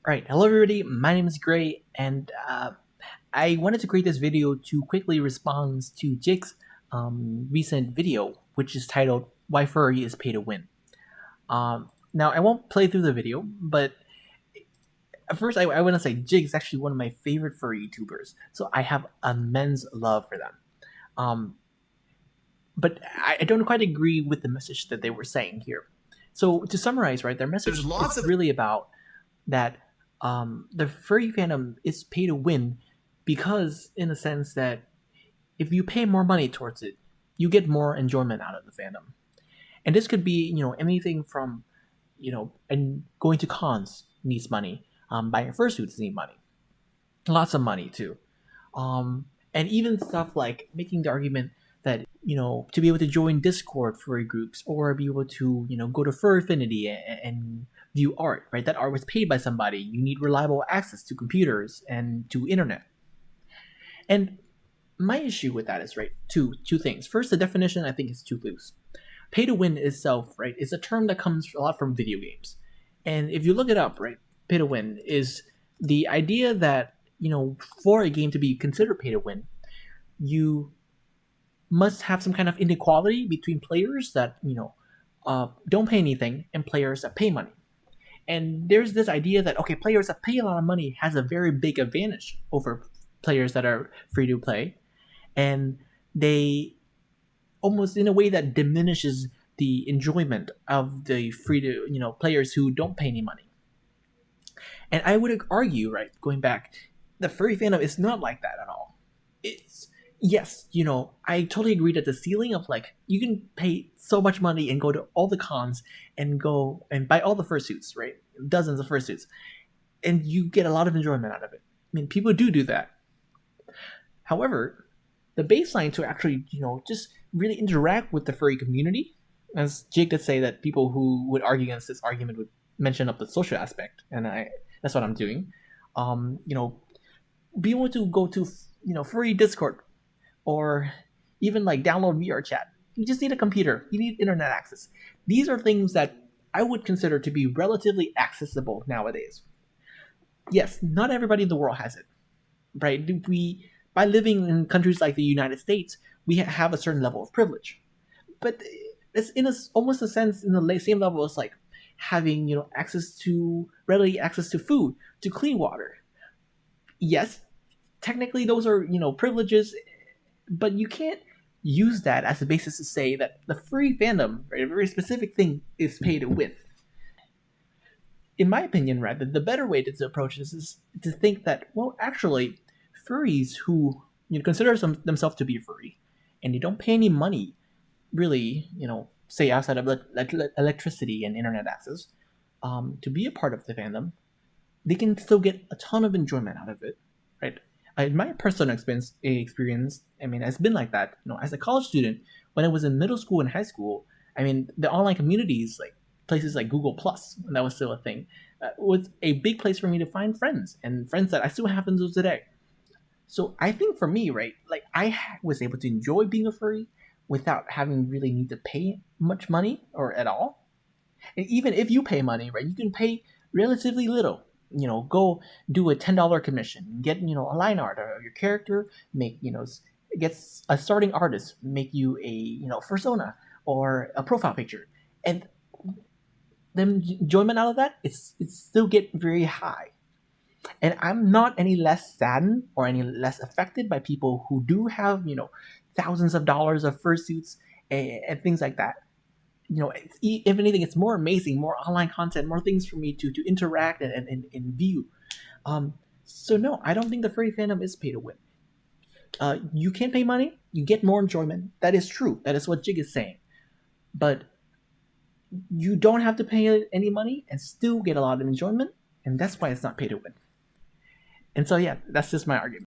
Alright, hello everybody, my name is Gray, and I wanted to create this video to quickly respond to Jake's recent video, which is titled, Why Furry is Pay to Win. Now, I won't play through the video, but at first I want to say Jake is actually one of my favorite furry YouTubers, so I have immense love for them. But I don't quite agree with the message that they were saying here. So to summarize, right, their message is really about that the furry fandom is pay to win because, in the sense that if you pay more money towards it, you get more enjoyment out of the fandom. And this could be, anything from, and going to cons needs money, buying fursuits need money, lots of money too, and even stuff like making the argument that to be able to join Discord furry groups or be able to go to Furry Affinity and view art, right? That art was paid by somebody. You need reliable access to computers and to internet. And my issue with that is, right, two things. First, the definition I think is too loose. Pay to win itself, right, is a term that comes a lot from video games. And if you look it up, right, pay to win is the idea that, for a game to be considered pay to win, you must have some kind of inequality between players that, don't pay anything and players that pay money. And there's this idea that, okay, players that pay a lot of money has a very big advantage over players that are free to play. And they almost in a way that diminishes the enjoyment of the free to, players who don't pay any money. And I would argue, right, going back, the furry fandom is not like that at all. It's, yes, I totally agree that the ceiling of you can pay so much money and go to all the cons and go and buy all the fursuits, right? Dozens of fursuits. And you get a lot of enjoyment out of it. I mean, people do that. However, the baseline to actually, just really interact with the furry community, as Jake did say that people who would argue against this argument would mention up the social aspect, and that's what I'm doing. Be able to go to, furry Discord, or even download VR chat. You just need a computer. You need internet access. These are things that I would consider to be relatively accessible nowadays. Yes, not everybody in the world has it, right? By living in countries like the United States, we have a certain level of privilege. But it's almost a sense in the same level as having readily access to food, to clean water. Yes, technically those are privileges, but you can't use that as a basis to say that the furry fandom, right, a very specific thing, is pay to win. In my opinion, right, the better way to approach this is to think that, well, actually, furries who consider themselves to be furry and they don't pay any money, really, say outside of electricity and internet access, to be a part of the fandom, they can still get a ton of enjoyment out of it, right? In my personal experience, I mean, it's been like that. As a college student, when I was in middle school and high school, I mean, the online communities, places like Google Plus, when that was still a thing, was a big place for me to find friends, and friends that I still have until today. So I think for me, right, I was able to enjoy being a furry without having really need to pay much money or at all. And even if you pay money, right, you can pay relatively little. Go do a $10 commission, get a line art of your character, make gets a starting artist, make you a persona or a profile picture, and then enjoyment out of that, it's still get very high. And I'm not any less saddened or any less affected by people who do have thousands of dollars of fursuits and things like that. If anything, it's more amazing, more online content, more things for me to interact and view. So no, I don't think the furry fandom is pay to win. You can pay money, you get more enjoyment. That is true. That is what Jig is saying. But you don't have to pay any money and still get a lot of enjoyment, and that's why it's not pay to win. And so yeah, that's just my argument.